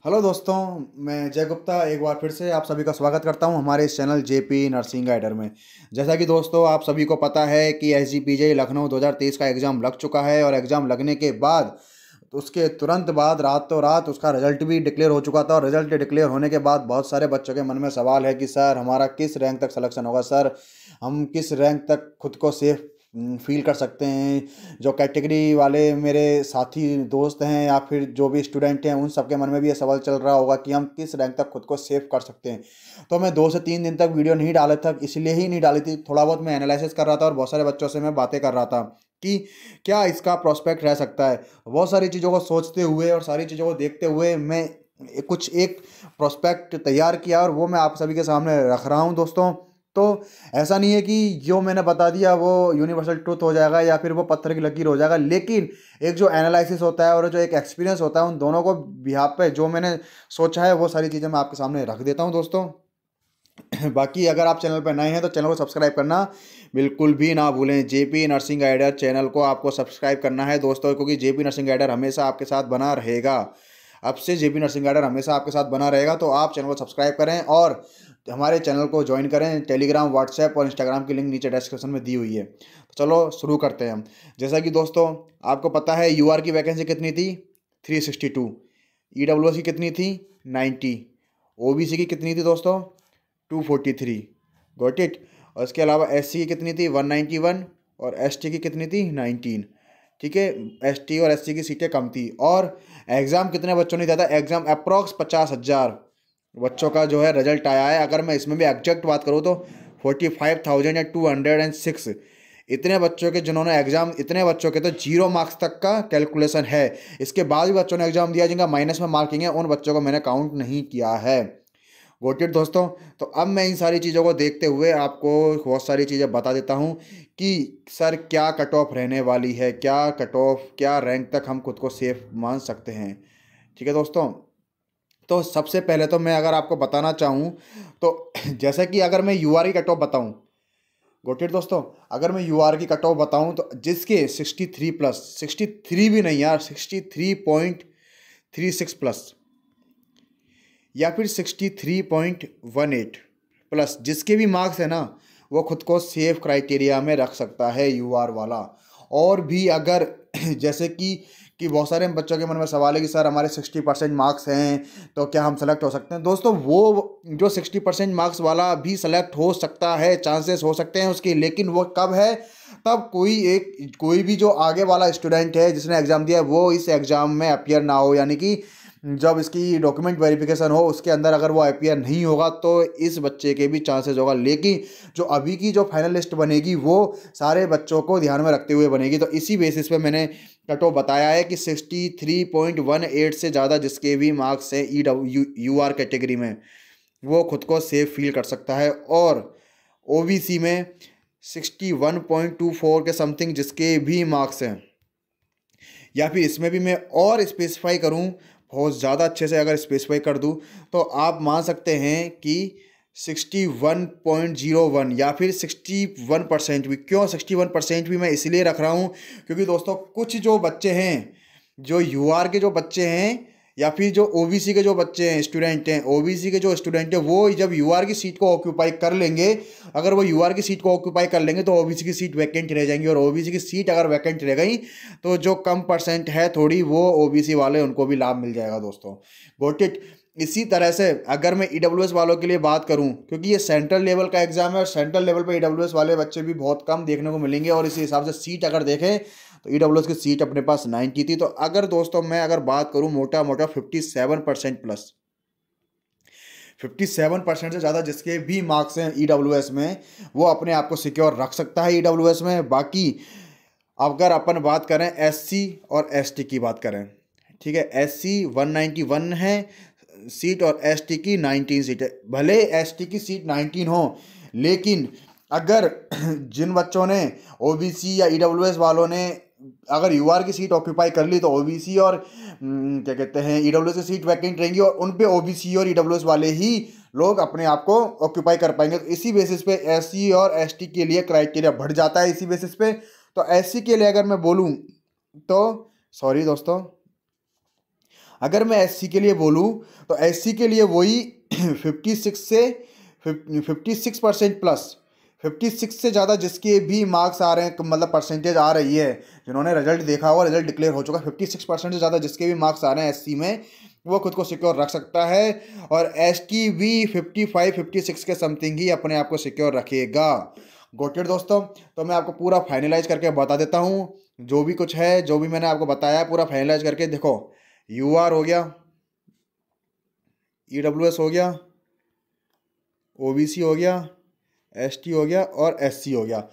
Hello दोस्तों, मैं जय गुप्ता एक बार फिर से आप सभी का स्वागत करता हूं हमारे इस चैनल जेपी नर्सिंग गाइडर में। जैसा कि दोस्तों आप सभी को पता है कि एसजीपीजे लखनऊ 2023 का एग्ज़ाम लग चुका है और एग्ज़ाम लगने के बाद उसके तुरंत बाद रातों रात उसका रिजल्ट भी डिक्लेयर हो चुका था। और रिजल्ट डिक्लेयर होने के बाद बहुत सारे बच्चों के मन में सवाल है कि सर हमारा किस रैंक तक सिलेक्शन होगा, सर हम किस रैंक तक खुद को सेफ फील कर सकते हैं। जो कैटेगरी वाले मेरे साथी दोस्त हैं या फिर जो भी स्टूडेंट हैं उन सबके मन में भी ये सवाल चल रहा होगा कि हम किस रैंक तक खुद को सेव कर सकते हैं। तो मैं 2 से 3 दिन तक वीडियो नहीं डाला था, इसलिए ही नहीं डाली थी। थोड़ा बहुत मैं एनालिसिस कर रहा था और बहुत सारे बच्चों से मैं बातें कर रहा था कि क्या इसका प्रोस्पेक्ट रह सकता है। बहुत सारी चीज़ों को सोचते हुए और सारी चीज़ों को देखते हुए मैं कुछ एक प्रोस्पेक्ट तैयार किया और वो मैं आप सभी के सामने रख रहा हूँ दोस्तों। तो ऐसा नहीं है कि जो मैंने बता दिया वो यूनिवर्सल ट्रूथ हो जाएगा या फिर वो पत्थर की लकीर हो जाएगा, लेकिन एक जो एनालिसिस होता है और जो एक एक्सपीरियंस होता है उन दोनों को बिहाफ पे जो मैंने सोचा है वो सारी चीज़ें मैं आपके सामने रख देता हूँ दोस्तों। बाकी अगर आप चैनल पर नए हैं तो चैनल को सब्सक्राइब करना बिल्कुल भी ना भूलें। जेपी नर्सिंग गाइडर चैनल को आपको सब्सक्राइब करना है दोस्तों, क्योंकि जेपी नर्सिंग गाइडर हमेशा आपके साथ बना रहेगा। अब से जेपी नर्सिंग गाइडर हमेशा आपके साथ बना रहेगा, तो आप चैनल को सब्सक्राइब करें और हमारे चैनल को ज्वाइन करें। टेलीग्राम, व्हाट्सएप और इंस्टाग्राम की लिंक नीचे डिस्क्रिप्शन में दी हुई है। तो चलो शुरू करते हैं हम। जैसा कि दोस्तों आपको पता है यूआर की वैकेंसी कितनी थी, 362। ईडब्ल्यूएस की कितनी थी, 90। ओबीसी की कितनी थी दोस्तों, 243। Got it. और इसके अलावा एससी की कितनी थी, 191। और एसटी की कितनी थी, 19। ठीक है, एसटी और एससी की सीटें कम थी। और एग्ज़ाम कितने बच्चों ने दिया था, एग्ज़ाम अप्रॉक्स 50,000 बच्चों का जो है रिजल्ट आया है। अगर मैं इसमें भी एग्जैक्ट बात करूँ तो 45,206 इतने बच्चों के जिन्होंने एग्ज़ाम, इतने बच्चों के तो 0 मार्क्स तक का कैलकुलेशन है। इसके बाद भी बच्चों ने एग्ज़ाम दिया जिनका माइनस में मार्किंग है, उन बच्चों को मैंने काउंट नहीं किया है। गॉट इट दोस्तों। तो अब मैं इन सारी चीज़ों को देखते हुए आपको बहुत सारी चीज़ें बता देता हूँ कि सर क्या कट ऑफ रहने वाली है, क्या कट ऑफ, क्या रैंक तक हम खुद को सेफ मान सकते हैं। ठीक है दोस्तों। तो सबसे पहले तो मैं अगर आपको बताना चाहूँ तो जैसे कि अगर मैं यूआर की कट ऑफ बताऊँ, गॉट इट दोस्तों, अगर मैं यूआर की कट ऑफ बताऊँ तो जिसके 63 प्लस, 63 भी नहीं यार, 63.36 प्लस या फिर 63.18 प्लस जिसके भी मार्क्स है ना, वो खुद को सेफ क्राइटेरिया में रख सकता है यूआर वाला। और भी अगर जैसे कि बहुत सारे बच्चों के मन में सवाल है कि सर हमारे 60% मार्क्स हैं तो क्या हम सेलेक्ट हो सकते हैं। दोस्तों वो जो 60% मार्क्स वाला भी सेलेक्ट हो सकता है, चांसेस हो सकते हैं उसके, लेकिन वो कब है, तब कोई भी जो आगे वाला स्टूडेंट है जिसने एग्ज़ाम दिया है वो इस एग्ज़ाम में अपीयर ना हो, यानी कि जब इसकी डॉक्यूमेंट वेरिफिकेशन हो उसके अंदर अगर वो अपीयर नहीं होगा तो इस बच्चे के भी चांसेस होगा। लेकिन जो अभी की जो फाइनल लिस्ट बनेगी वो सारे बच्चों को ध्यान में रखते हुए बनेगी। तो इसी बेसिस पे मैंने कट ऑफ बताया है कि 63.18 से ज़्यादा जिसके भी मार्क्स हैं यूआर कैटेगरी में, वो खुद को सेफ फील कर सकता है। और ओबीसी में 61.24 के समथिंग जिसके भी मार्क्स हैं, या फिर इसमें भी मैं और स्पेसिफाई करूं, बहुत ज़्यादा अच्छे से अगर स्पेसिफाई कर दूं तो आप मान सकते हैं कि 61.01 या फिर 61% भी। क्यों 61% भी मैं इसलिए रख रहा हूँ क्योंकि दोस्तों कुछ जो बच्चे हैं, जो यूआर के जो बच्चे हैं या फिर जो ओबीसी के जो बच्चे हैं, स्टूडेंट हैं, ओबीसी के जो स्टूडेंट हैं, वो जब यूआर की सीट को ऑक्यूपाई कर लेंगे, अगर वो यूआर की सीट को ऑक्यूपाई कर लेंगे तो ओबीसी की सीट वैकेंट रह जाएंगी। और ओबीसी की सीट अगर वैकेंट रह गई तो जो कम परसेंट है थोड़ी, वो ओबीसी वाले उनको भी लाभ मिल जाएगा दोस्तों। Got it. इसी तरह से अगर मैं ईडब्ल्यूएस वालों के लिए बात करूं, क्योंकि ये सेंट्रल लेवल का एग्जाम है और सेंट्रल लेवल पे ईडब्ल्यूएस वाले बच्चे भी बहुत कम देखने को मिलेंगे, और इसी हिसाब से सीट अगर देखें तो ईडब्ल्यूएस की सीट अपने पास 90 थी। तो अगर दोस्तों मैं अगर बात करूं मोटा मोटा 57% प्लस, 57% से ज़्यादा जिसके भी मार्क्स हैं ईडब्ल्यूएस में, वो अपने आप को सिक्योर रख सकता है ईडब्ल्यूएस में। बाकी अगर अपन बात करें एससी और एसटी की बात करें, ठीक है, एससी 191 है सीट और एसटी की 19 सीट है। भले एसटी की सीट 19 हो, लेकिन अगर जिन बच्चों ने ओबीसी या ईडब्ल्यूएस वालों ने अगर यूआर की सीट ऑक्यूपाई कर ली तो ओबीसी और क्या कहते हैं ईडब्ल्यूएस की सीट वैकेंट रहेंगी और उन पे ओबीसी और ईडब्ल्यूएस वाले ही लोग अपने आप को ऑक्यूपाई कर पाएंगे। तो इसी बेसिस पे एससी और एसटी के लिए क्राइटेरिया बढ़ जाता है इसी बेसिस पे। तो एससी के लिए अगर मैं बोलूँ तो, सॉरी दोस्तों, अगर मैं एससी के लिए बोलूँ तो एससी के लिए वही 56% प्लस, 56 से ज़्यादा जिसके भी मार्क्स आ रहे हैं, मतलब परसेंटेज आ रही है, जिन्होंने रिजल्ट देखा हुआ, रिजल्ट डिक्लेयर हो चुका, 56% से ज़्यादा जिसके भी मार्क्स आ रहे हैं एससी में, वो खुद को सिक्योर रख सकता है। और एसटी भी 55-56 के समथिंग ही अपने आप को सिक्योर रखेगा। गोटेड दोस्तों, तो मैं आपको पूरा फाइनलाइज करके बता देता हूँ, जो भी कुछ है, जो भी मैंने आपको बताया है पूरा फाइनलाइज करके। देखो, यूआर हो गया, ईडब्ल्यूएस हो गया, ओबीसी हो गया, एसटी हो गया और एससी हो गया।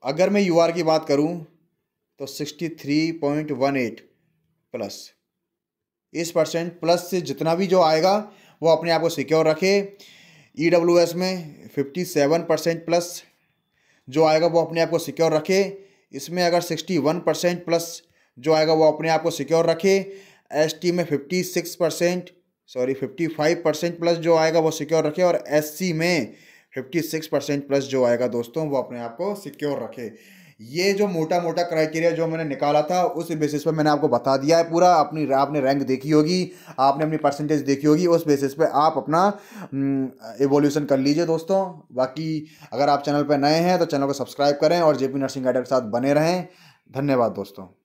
अगर मैं यूआर की बात करूं तो 63.18 प्लस, इस परसेंट प्लस से जितना भी जो आएगा वो अपने आप को सिक्योर रखे। ईडब्ल्यूएस में 57% प्लस जो आएगा वो अपने आप को सिक्योर रखे। इसमें अगर 61% प्लस जो आएगा वो अपने आप को सिक्योर रखे। एसटी में 55% प्लस जो आएगा वो सिक्योर रखे। और एससी में 56% प्लस जो आएगा दोस्तों वो अपने आप को सिक्योर रखे। ये जो मोटा मोटा क्राइटेरिया जो मैंने निकाला था उस बेसिस पे मैंने आपको बता दिया है पूरा। आपने रैंक देखी होगी, आपने अपनी परसेंटेज देखी होगी, उस बेसिस पे आप अपना एवोल्यूशन कर लीजिए दोस्तों। बाकी अगर आप चैनल पर नए हैं तो चैनल को सब्सक्राइब करें और जेपी नर्सिंग गाइडर के साथ बने रहें। धन्यवाद दोस्तों।